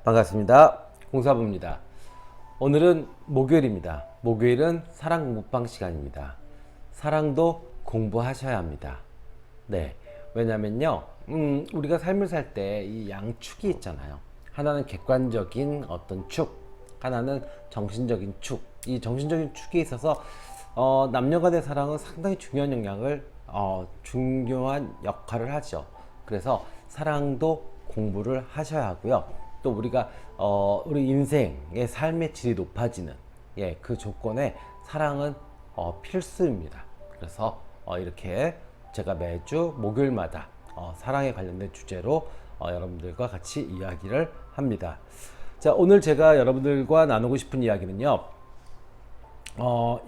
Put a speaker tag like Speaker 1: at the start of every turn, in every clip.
Speaker 1: 반갑습니다. 공사부입니다. 오늘은 목요일입니다. 목요일은 사랑 공부방 시간입니다. 사랑도 공부하셔야 합니다. 네. 왜냐면요, 우리가 삶을 살 때 이 양축이 있잖아요. 하나는 객관적인 어떤 축, 하나는 정신적인 축. 이 정신적인 축에 있어서 남녀 간의 사랑은 상당히 중요한 역할을 하죠. 그래서 사랑도 공부를 하셔야 하고요. 또 우리가 우리 인생의 삶의 질이 높아지는 그 조건에 사랑은 필수입니다. 그래서 이렇게 제가 매주 목요일마다 사랑에 관련된 주제로 여러분들과 같이 이야기를 합니다. 자, 오늘 제가 여러분들과 나누고 싶은 이야기는요,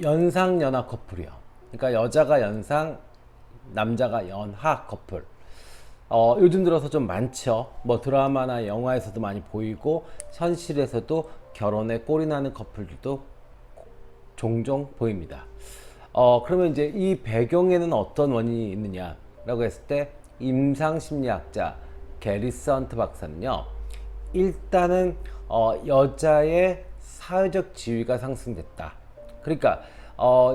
Speaker 1: 연상 연하 커플이요. 그러니까 여자가 연상, 남자가 연하 커플. 요즘 들어서 좀 많죠. 뭐 드라마나 영화에서도 많이 보이고 현실에서도 결혼에 꼴이 나는 커플들도 종종 보입니다. 그러면 이제 이 배경에는 어떤 원인이 있느냐라고 했을 때 임상심리학자 게리스 헌트 박사는요, 일단은 여자의 사회적 지위가 상승됐다. 그러니까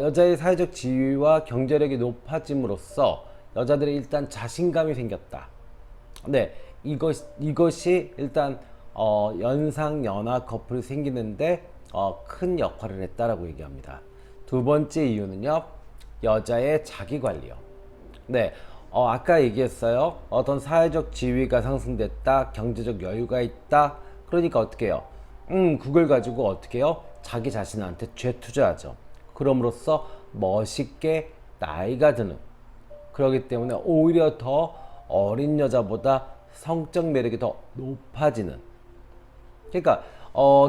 Speaker 1: 여자의 사회적 지위와 경제력이 높아짐으로써 여자들이 일단 자신감이 생겼다. 네, 이것이 일단 연상 연하 커플이 생기는데 큰 역할을 했다라고 얘기합니다. 두 번째 이유는요, 여자의 자기 관리요. 네, 아까 얘기했어요. 어떤 사회적 지위가 상승됐다, 경제적 여유가 있다. 그러니까 어떻게 해요? 그걸 가지고 어떻게 해요? 자기 자신한테 재투자하죠. 그럼으로써 멋있게 나이가 드는, 그렇기 때문에 오히려 더 어린 여자보다 성적 매력이 더 높아지는. 그러니까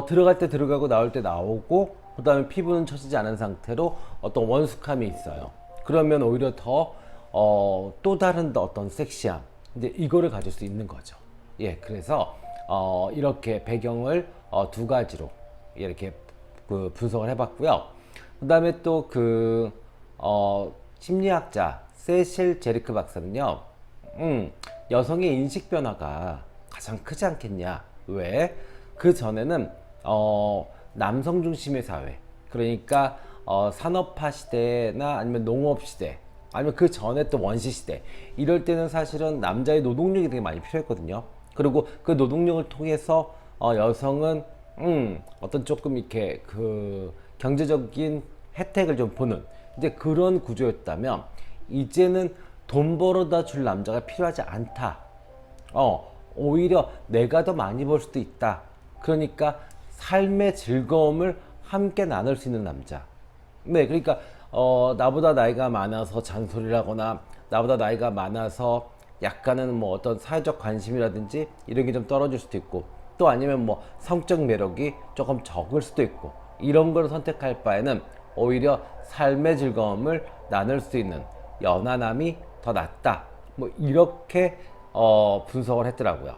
Speaker 1: 들어갈 때 들어가고 나올 때 나오고, 그 다음에 피부는 처지지 않은 상태로 어떤 원숙함이 있어요. 그러면 오히려 더 또 다른 어떤 섹시함, 이제 이거를 가질 수 있는 거죠. 예, 그래서 이렇게 배경을 두 가지로 이렇게 분석을 해봤고요. 그 다음에 또 심리학자 세실 제리크 박사는요, 여성의 인식 변화가 가장 크지 않겠냐. 왜? 그 전에는 남성 중심의 사회, 그러니까 산업화 시대나 아니면 농업 시대, 아니면 그 전에 또 원시 시대, 이럴 때는 사실은 남자의 노동력이 되게 많이 필요했거든요. 그리고 그 노동력을 통해서 여성은 어떤 조금 이렇게 경제적인 혜택을 좀 보는 이제 그런 구조였다면, 이제는 돈 벌어다 줄 남자가 필요하지 않다. 오히려 내가 더 많이 벌 수도 있다. 그러니까 삶의 즐거움을 함께 나눌 수 있는 남자. 네, 그러니까 나보다 나이가 많아서 잔소리를 하거나, 나보다 나이가 많아서 약간은 뭐 어떤 사회적 관심이라든지 이런 게 좀 떨어질 수도 있고, 또 아니면 뭐 성적 매력이 조금 적을 수도 있고, 이런 걸 선택할 바에는 오히려 삶의 즐거움을 나눌 수 있는 연하남이 더 낫다. 뭐 이렇게 분석을 했더라고요.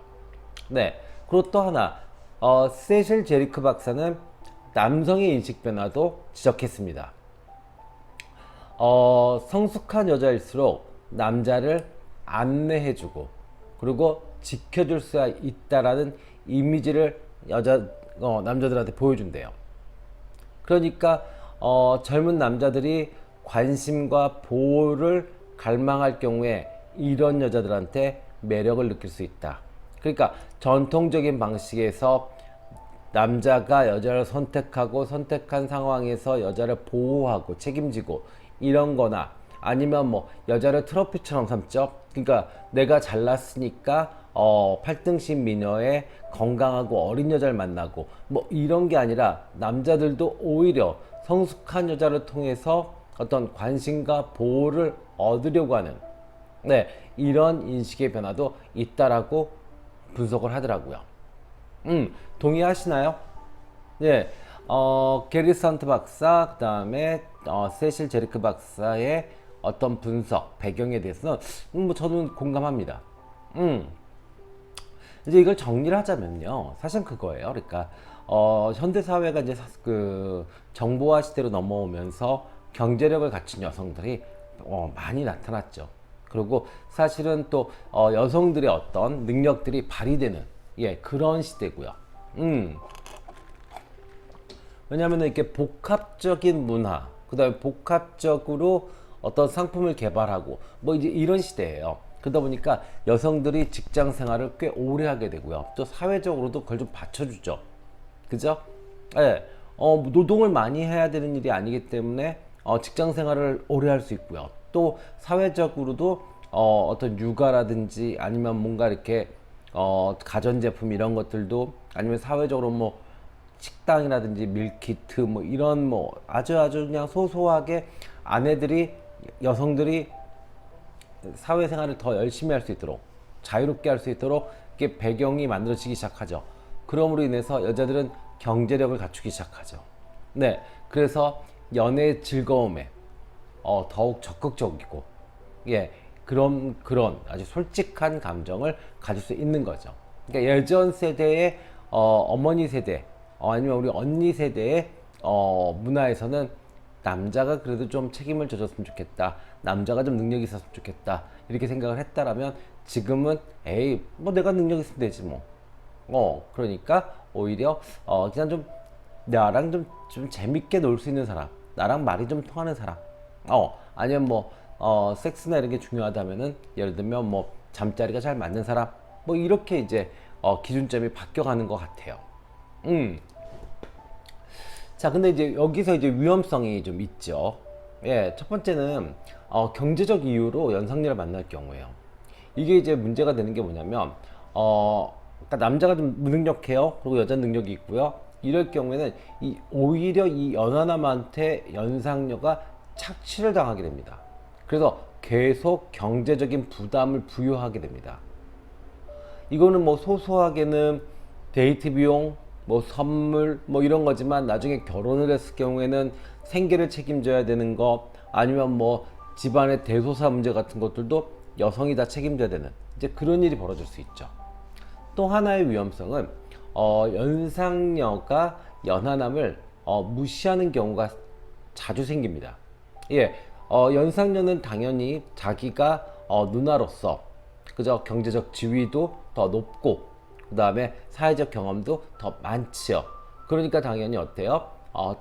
Speaker 1: 네. 그리고 또 하나, 세실 제리크 박사는 남성의 인식 변화도 지적했습니다. 성숙한 여자일수록 남자를 안내해주고 그리고 지켜줄 수 있다라는 이미지를 남자들한테 보여준대요. 그러니까 젊은 남자들이 관심과 보호를 갈망할 경우에 이런 여자들한테 매력을 느낄 수 있다. 그러니까 전통적인 방식에서 남자가 여자를 선택하고 선택한 상황에서 여자를 보호하고 책임지고 이런 거나, 아니면 뭐 여자를 트로피처럼 삼죠. 그러니까 내가 잘났으니까 8등신 미녀의 건강하고 어린 여자를 만나고 뭐 이런 게 아니라, 남자들도 오히려 성숙한 여자를 통해서 어떤 관심과 보호를 얻으려고 하는, 네, 이런 인식의 변화도 있다라고 분석을 하더라고요. 동의하시나요? 네, 게리스 헌트 박사, 그 다음에 세실 제리크 박사의 어떤 분석, 배경에 대해서는 뭐 저는 공감합니다. 이제 이걸 정리를 하자면요, 사실 그거예요. 그러니까 현대 사회가 이제 정보화 시대로 넘어오면서 경제력을 갖춘 여성들이 많이 나타났죠. 그리고 사실은 또 여성들의 어떤 능력들이 발휘되는 그런 시대고요. 왜냐하면 이렇게 복합적인 문화, 그다음에 복합적으로 어떤 상품을 개발하고 뭐 이제 이런 시대예요. 그러다 보니까 여성들이 직장 생활을 꽤 오래 하게 되고요. 또 사회적으로도 그걸 좀 받쳐주죠. 그죠? 예. 노동을 많이 해야 되는 일이 아니기 때문에 직장 생활을 오래 할 수 있고요. 또 사회적으로도 어떤 육아라든지 아니면 뭔가 이렇게 가전제품 이런 것들도 아니면 사회적으로 뭐 식당이라든지 밀키트 뭐 이런 뭐 아주 그냥 소소하게 아내들이 여성들이 사회생활을 더 열심히 할 수 있도록 자유롭게 할 수 있도록 이게 배경이 만들어지기 시작하죠. 그러므로 인해서 여자들은 경제력을 갖추기 시작하죠. 네, 그래서 연애 즐거움에 더욱 적극적이고 예 그런 아주 솔직한 감정을 가질 수 있는 거죠. 그러니까 예전 세대의 어머니 세대 아니면 우리 언니 세대의 문화에서는 남자가 그래도 좀 책임을 져줬으면 좋겠다. 남자가 좀 능력이 있었으면 좋겠다. 이렇게 생각을 했다라면 지금은 에이 뭐 내가 능력 있으면 되지 뭐. 그러니까 오히려 그냥 좀 나랑 좀 재밌게 놀 수 있는 사람, 나랑 말이 좀 통하는 사람, 아니면 뭐 섹스나 이런 게 중요하다면은 예를 들면 뭐 잠자리가 잘 맞는 사람, 뭐 이렇게 이제 기준점이 바뀌어가는 것 같아요. 자, 근데 이제 여기서 이제 위험성이 좀 있죠. 예, 첫 번째는 경제적 이유로 연상녀를 만날 경우에요. 이게 이제 문제가 되는 게 뭐냐면, 그러니까 남자가 좀 무능력해요. 그리고 여자 능력이 있고요. 이럴 경우에는 오히려 이 연하남한테 연상녀가 착취를 당하게 됩니다. 그래서 계속 경제적인 부담을 부여하게 됩니다. 이거는 뭐 소소하게는 데이트 비용, 뭐 선물, 뭐 이런 거지만 나중에 결혼을 했을 경우에는 생계를 책임져야 되는 거 아니면 뭐 집안의 대소사 문제 같은 것들도 여성이 다 책임져야 되는 이제 그런 일이 벌어질 수 있죠. 또 하나의 위험성은 연상녀가 연하남을 무시하는 경우가 자주 생깁니다. 예, 연상녀는 당연히 자기가 누나로서 그저 경제적 지위도 더 높고 그 다음에 사회적 경험도 더 많지요. 그러니까 당연히 어때요?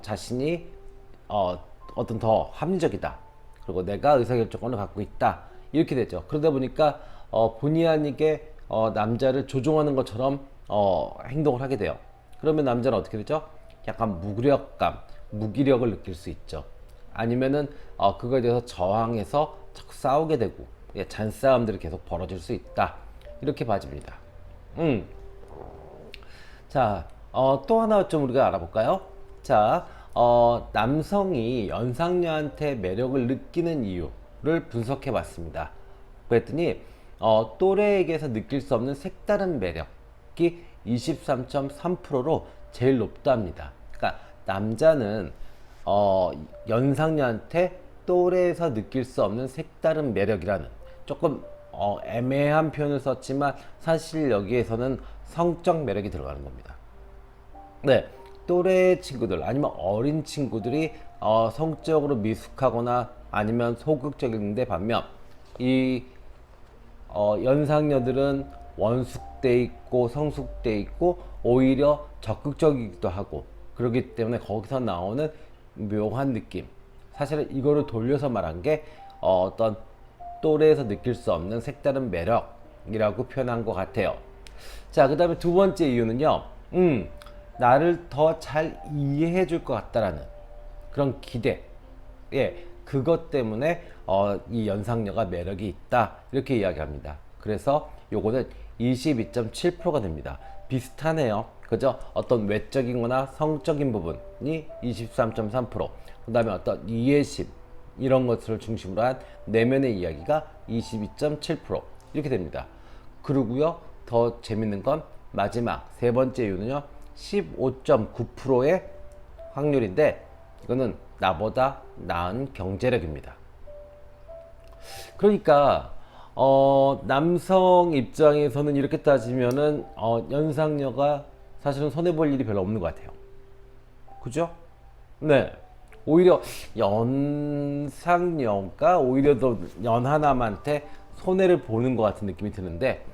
Speaker 1: 자신이 어떤 더 합리적이다. 그리고 내가 의사결정권을 갖고 있다. 이렇게 되죠. 그러다 보니까 본의 아니게 남자를 조종하는 것처럼 행동을 하게 돼요. 그러면 남자는 어떻게 되죠? 약간 무력감, 무기력을 느낄 수 있죠. 아니면은 그거에 대해서 저항해서 자꾸 싸우게 되고 잔싸움들이 계속 벌어질 수 있다. 이렇게 봐집니다. 자, 또 하나 좀 우리가 알아볼까요? 자, 남성이 연상녀한테 매력을 느끼는 이유를 분석해 봤습니다. 그랬더니, 또래에게서 느낄 수 없는 색다른 매력이 23.3%로 제일 높답니다. 그러니까 남자는 연상녀한테 또래에서 느낄 수 없는 색다른 매력이라는 조금 애매한 표현을 썼지만 사실 여기에서는 성적 매력이 들어가는 겁니다. 네, 또래 친구들 아니면 어린 친구들이 성적으로 미숙하거나 아니면 소극적인데 반면 이 연상녀들은 원숙돼 있고 성숙돼 있고 오히려 적극적이기도 하고 그렇기 때문에 거기서 나오는 묘한 느낌, 사실은 이거를 돌려서 말한 게 어떤 또래에서 느낄 수 없는 색다른 매력이라고 표현한 것 같아요. 자, 그 다음에 두 번째 이유는요, 나를 더 잘 이해해 줄 것 같다라는 그런 기대, 그것 때문에 이 연상녀가 매력이 있다 이렇게 이야기합니다. 그래서 요거는 22.7%가 됩니다. 비슷하네요. 그죠? 어떤 외적인 거나 성적인 부분이 23.3%, 그 다음에 어떤 이해심 이런 것을 중심으로 한 내면의 이야기가 22.7% 이렇게 됩니다. 그리고요, 더 재밌는 건 마지막 세 번째 이유는요, 15.9%의 확률인데 이거는 나보다 나은 경제력입니다. 그러니까 남성 입장에서는 이렇게 따지면은 연상녀가 사실은 손해볼 일이 별로 없는 것 같아요. 그죠? 네. 오히려 연상녀가 오히려 더 연하남한테 손해를 보는 것 같은 느낌이 드는데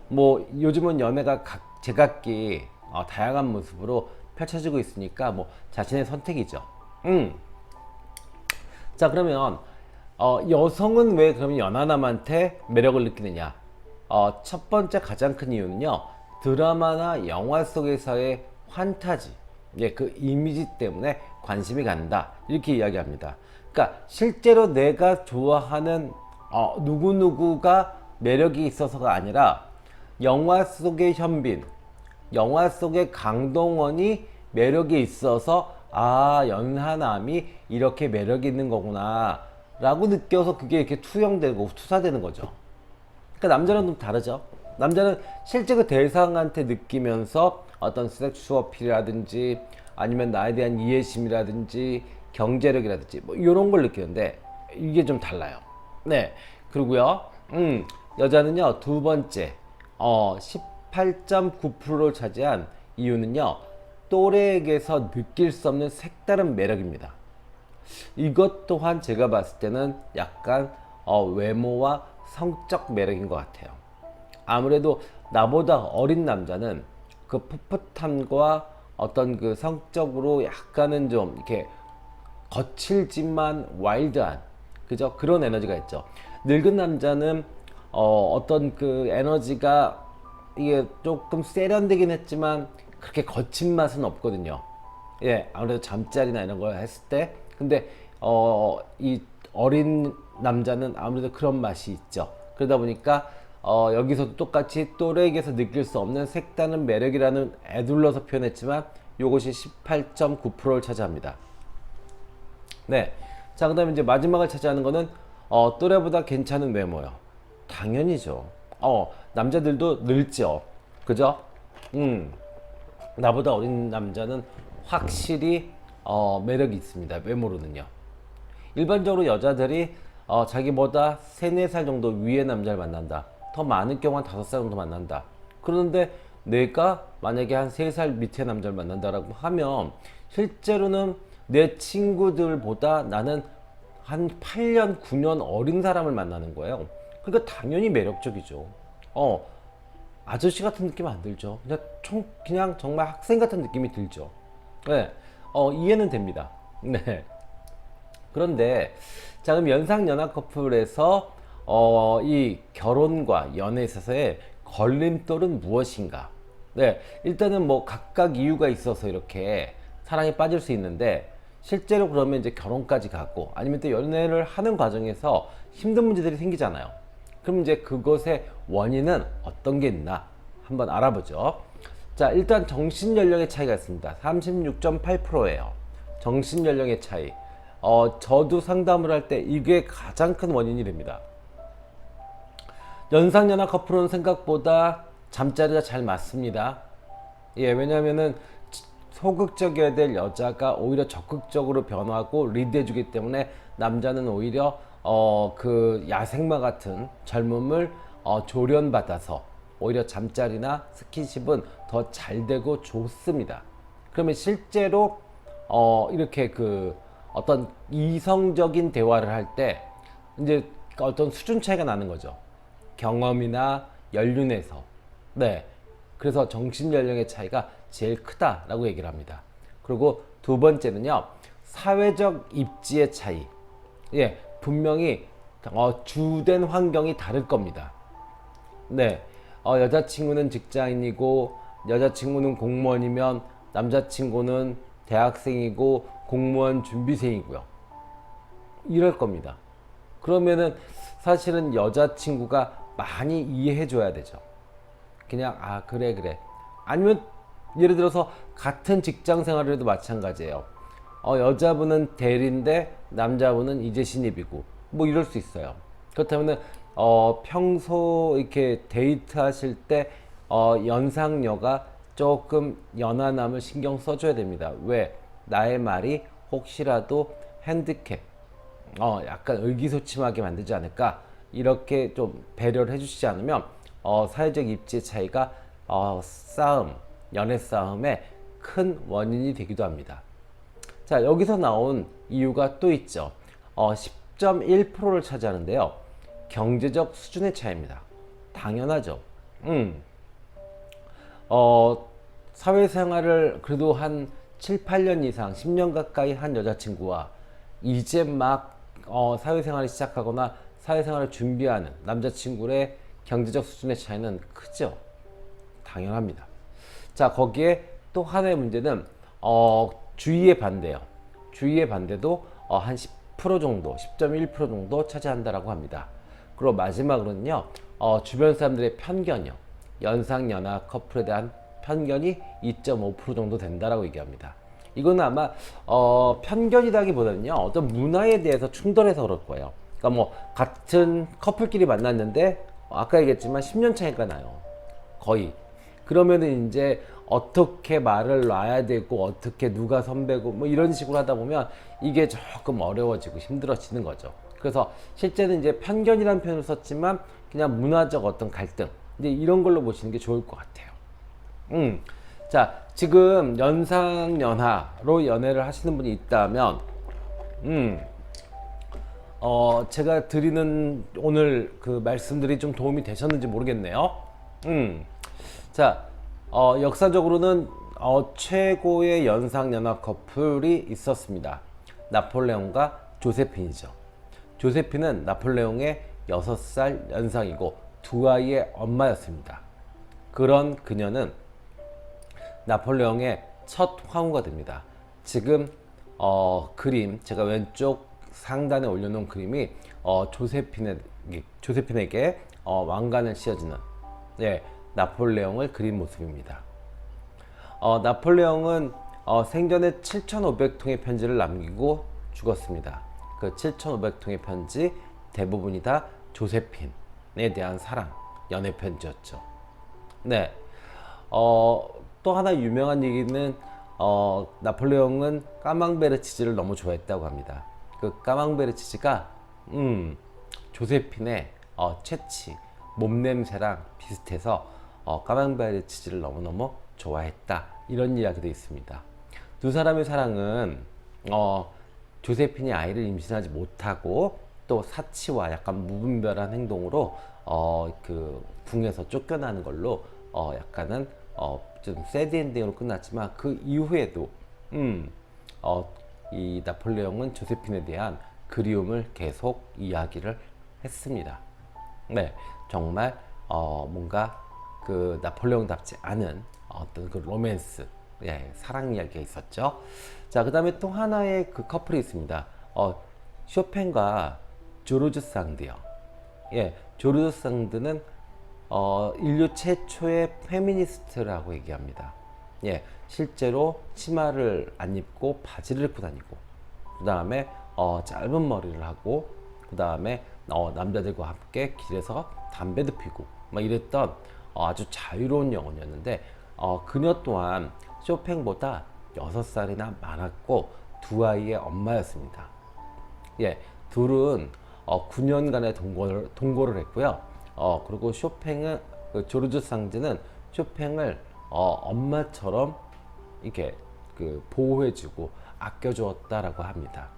Speaker 1: 뭐 요즘은 연애가 제각기 다양한 모습으로 펼쳐지고 있으니까 뭐 자신의 선택이죠. 자, 그러면 여성은 왜 그러면 연하남한테 매력을 느끼느냐? 첫 번째 가장 큰 이유는요, 드라마나 영화 속에서의 환타지, 그 이미지 때문에 관심이 간다, 이렇게 이야기합니다. 그러니까 실제로 내가 좋아하는 누구누구가 매력이 있어서가 아니라 영화 속의 현빈, 영화 속의 강동원이 매력이 있어서 연하남이 이렇게 매력이 있는 거구나 라고 느껴서 그게 이렇게 투영되고 투사되는 거죠. 그러니까 남자는 좀 다르죠. 남자는 실제 그 대상한테 느끼면서 어떤 섹스 어필이라든지 아니면 나에 대한 이해심이라든지 경제력이라든지 뭐 이런 걸 느끼는데 이게 좀 달라요. 네. 그리고요, 여자는요, 두 번째, 18.9%를 차지한 이유는요, 또래에게서 느낄 수 없는 색다른 매력입니다. 이것 또한 제가 봤을 때는 약간 외모와 성적 매력인 것 같아요. 아무래도 나보다 어린 남자는 그 풋풋함과 어떤 그 성적으로 약간은 좀 이렇게 거칠지만 와일드한, 그죠? 그런 에너지가 있죠. 늙은 남자는 어떤 그 에너지가 이게 조금 세련되긴 했지만 그렇게 거친 맛은 없거든요. 예, 아무래도 잠자리나 이런 걸 했을 때. 근데 이 어린 남자는 아무래도 그런 맛이 있죠. 그러다 보니까 여기서도 똑같이 또래에게서 느낄 수 없는 색다른 매력이라는 애둘러서 표현했지만 이것이 18.9%를 차지합니다. 네. 자, 그 다음에 이제 마지막을 차지하는 거는 또래보다 괜찮은 외모요. 당연히죠. 남자들도 늙죠. 그죠? 나보다 어린 남자는 확실히 매력이 있습니다. 외모로는요. 일반적으로 여자들이 자기보다 3, 4살 정도 위의 남자를 만난다. 더 많은 경우 한 5살 정도 만난다. 그런데 내가 만약에 한 3살 밑의 남자를 만난다라고 하면 실제로는 내 친구들보다 나는 한 8년, 9년 어린 사람을 만나는 거예요. 그러니까 당연히 매력적이죠. 아저씨 같은 느낌 안 들죠. 그냥 정말 학생 같은 느낌이 들죠. 네. 이해는 됩니다. 네. 그런데 자, 그럼 연상연하 커플에서 이 결혼과 연애에 있어서의 걸림돌은 무엇인가? 네, 일단은 뭐 각각 이유가 있어서 이렇게 사랑에 빠질 수 있는데 실제로 그러면 이제 결혼까지 가고 아니면 또 연애를 하는 과정에서 힘든 문제들이 생기잖아요. 그럼 이제 그것의 원인은 어떤 게 있나 한번 알아보죠. 자, 일단 정신연령의 차이가 있습니다. 36.8%예요. 정신연령의 차이. 저도 상담을 할 때 이게 가장 큰 원인이 됩니다. 연상연하 커플은 생각보다 잠자리가 잘 맞습니다. 예, 왜냐면은 소극적이어야 될 여자가 오히려 적극적으로 변하고 리드해주기 때문에 남자는 오히려 그 야생마 같은 젊음을 조련받아서 오히려 잠자리나 스킨십은 더 잘 되고 좋습니다. 그러면 실제로 이렇게 그 어떤 이성적인 대화를 할 때 이제 어떤 수준 차이가 나는 거죠. 경험이나 연륜에서. 네. 그래서 정신 연령의 차이가 제일 크다라고 얘기를 합니다. 그리고 두 번째는요, 사회적 입지의 차이. 예, 분명히 주된 환경이 다를 겁니다. 네, 여자친구는 직장인이고 여자친구는 공무원이면 남자친구는 대학생이고 공무원 준비생이고요. 이럴 겁니다. 그러면은 사실은 여자친구가 많이 이해해 줘야 되죠. 그냥 그래. 아니면 예를 들어서 같은 직장 생활을 해도 마찬가지예요. 여자분은 대리인데 남자분은 이제 신입이고 뭐 이럴 수 있어요. 그렇다면은 평소 이렇게 데이트 하실 때 연상녀가 조금 연하남을 신경 써줘야 됩니다. 왜? 나의 말이 혹시라도 핸디캡, 약간 의기소침하게 만들지 않을까, 이렇게 좀 배려를 해주시지 않으면 사회적 입지의 차이가 연애 싸움의 큰 원인이 되기도 합니다. 자, 여기서 나온 이유가 또 있죠. 10.1%를 차지하는데요. 경제적 수준의 차이입니다. 당연하죠. 사회생활을 그래도 한 7, 8년 이상, 10년 가까이 한 여자친구와 이제 막 사회생활을 시작하거나 사회생활을 준비하는 남자친구의 경제적 수준의 차이는 크죠. 당연합니다. 자, 거기에 또 하나의 문제는 주위의 반대요. 주위의 반대도 한 10% 정도, 10.1% 정도 차지한다라고 합니다. 그리고 마지막으로는요, 주변 사람들의 편견이요. 연상 연하 커플에 대한 편견이 2.5% 정도 된다라고 얘기합니다. 이거는 아마 편견이라기보다는요, 어떤 문화에 대해서 충돌해서 그럴 거예요. 그러니까 뭐 같은 커플끼리 만났는데 아까 얘기했지만 10년 차이가 나요. 거의. 그러면은 이제 어떻게 말을 놔야 되고 어떻게 누가 선배고 뭐 이런 식으로 하다 보면 이게 조금 어려워지고 힘들어지는 거죠. 그래서 실제는 이제 편견이라는 표현을 썼지만 그냥 문화적 어떤 갈등 이제 이런 걸로 보시는 게 좋을 것 같아요. 자, 지금 연상연하로 연애를 하시는 분이 있다면 제가 드리는 오늘 그 말씀들이 좀 도움이 되셨는지 모르겠네요. 자, 역사적으로는 최고의 연상연하 커플이 있었습니다. 나폴레옹과 조세핀이죠. 조세핀은 나폴레옹의 6살 연상이고 두 아이의 엄마였습니다. 그런 그녀는 나폴레옹의 첫 황후가 됩니다. 지금 그림 제가 왼쪽 상단에 올려놓은 그림이 조세핀에게 왕관을 씌워주는 나폴레옹을 그린 모습입니다. 나폴레옹은 생전에 7,500통의 편지를 남기고 죽었습니다. 그 7,500통의 편지 대부분이 다 조세핀에 대한 사랑, 연애 편지였죠. 네. 또 하나 유명한 얘기는 나폴레옹은 까망베르 치즈를 너무 좋아했다고 합니다. 그 까망베르 치즈가 조세핀의 체치, 몸냄새랑 비슷해서 까망베르 치즈를 너무너무 좋아했다. 이런 이야기도 있습니다. 두 사람의 사랑은 조세핀이 아이를 임신하지 못하고 또 사치와 약간 무분별한 행동으로 그 궁에서 쫓겨나는 걸로 약간은 좀 새드 엔딩으로 끝났지만 그 이후에도 이 나폴레옹은 조세핀에 대한 그리움을 계속 이야기를 했습니다. 네, 정말 뭔가 그 나폴레옹답지 않은 어떤 그 로맨스, 사랑 이야기가 있었죠. 자, 그 다음에 또 하나의 그 커플이 있습니다. 쇼팽과 조르주 상드요. 조르주 상드는 인류 최초의 페미니스트라고 얘기합니다. 실제로 치마를 안 입고 바지를 입고 다니고, 그 다음에 짧은 머리를 하고, 그 다음에 남자들과 함께 길에서 담배도 피고 막 이랬던 아주 자유로운 영혼이었는데 그녀 또한 쇼팽보다 6살이나 많았고 두 아이의 엄마였습니다. 둘은 9년간의 동거를 했고요. 그리고 쇼팽은 조르주 상즈는 쇼팽을 엄마처럼 이렇게 그 보호해주고 아껴주었다라고 합니다.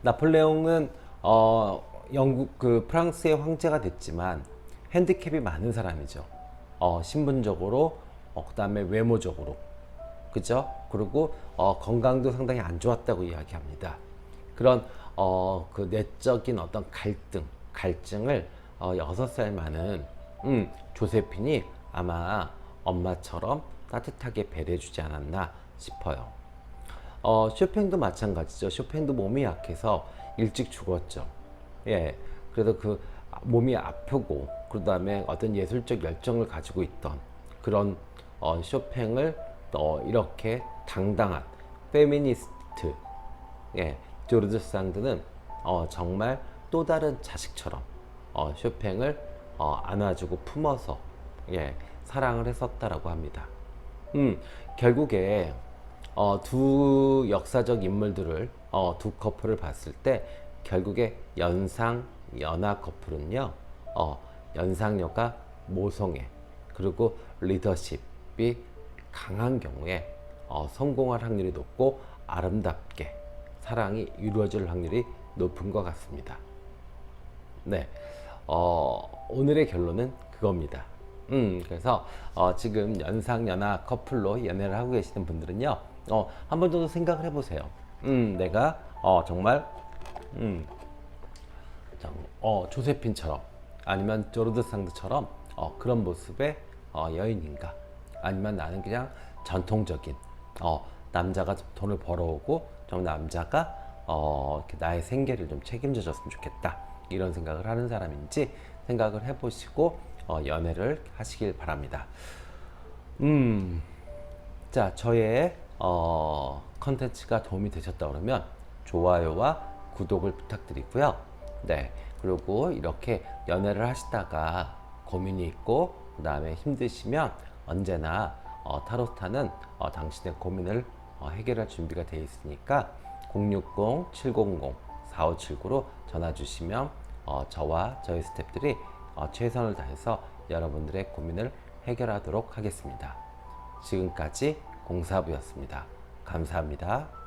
Speaker 1: 나폴레옹은 영국 그 프랑스의 황제가 됐지만 핸디캡이 많은 사람이죠. 신분적으로 그다음에 외모적으로 그죠? 그리고 건강도 상당히 안 좋았다고 이야기합니다. 그런 그 내적인 어떤 갈증을 6살 많은 조세핀이 아마 엄마처럼 따뜻하게 배려해주지 않았나 싶어요. 쇼팽도 마찬가지죠. 쇼팽도 몸이 약해서 일찍 죽었죠. 그래서 그 몸이 아프고 그 다음에 어떤 예술적 열정을 가지고 있던 그런 쇼팽을 이렇게 당당한 페미니스트 조르주 상드는 정말 또 다른 자식처럼 쇼팽을 안아주고 품어서 사랑을 했었다라고 합니다. 결국에 두 역사적 인물들을 두 커플을 봤을 때 결국에 연상 연하 커플은요 연상녀가 모성애 그리고 리더십이 강한 경우에 성공할 확률이 높고 아름답게 사랑이 이루어질 확률이 높은 것 같습니다. 오늘의 결론은 그겁니다. 그래서 지금 연상연하 커플로 연애를 하고 계시는 분들은요, 한 번 정도 생각을 해보세요. 내가 정말 조세핀처럼 아니면 조르드 상드처럼 그런 모습의 여인인가? 아니면 나는 그냥 전통적인 남자가 좀 돈을 벌어오고 좀 남자가 이렇게 나의 생계를 좀 책임져 줬으면 좋겠다 이런 생각을 하는 사람인지 생각을 해보시고 연애를 하시길 바랍니다. 자, 저의 컨텐츠가 도움이 되셨다 그러면 좋아요와 구독을 부탁드리고요. 네, 그리고 이렇게 연애를 하시다가 고민이 있고 그 다음에 힘드시면 언제나 타로스타는 당신의 고민을 해결할 준비가 되어 있으니까 060-700-4579로 전화 주시면 저와 저희 스태프들이 최선을 다해서 여러분들의 고민을 해결하도록 하겠습니다. 지금까지 공사부였습니다. 감사합니다.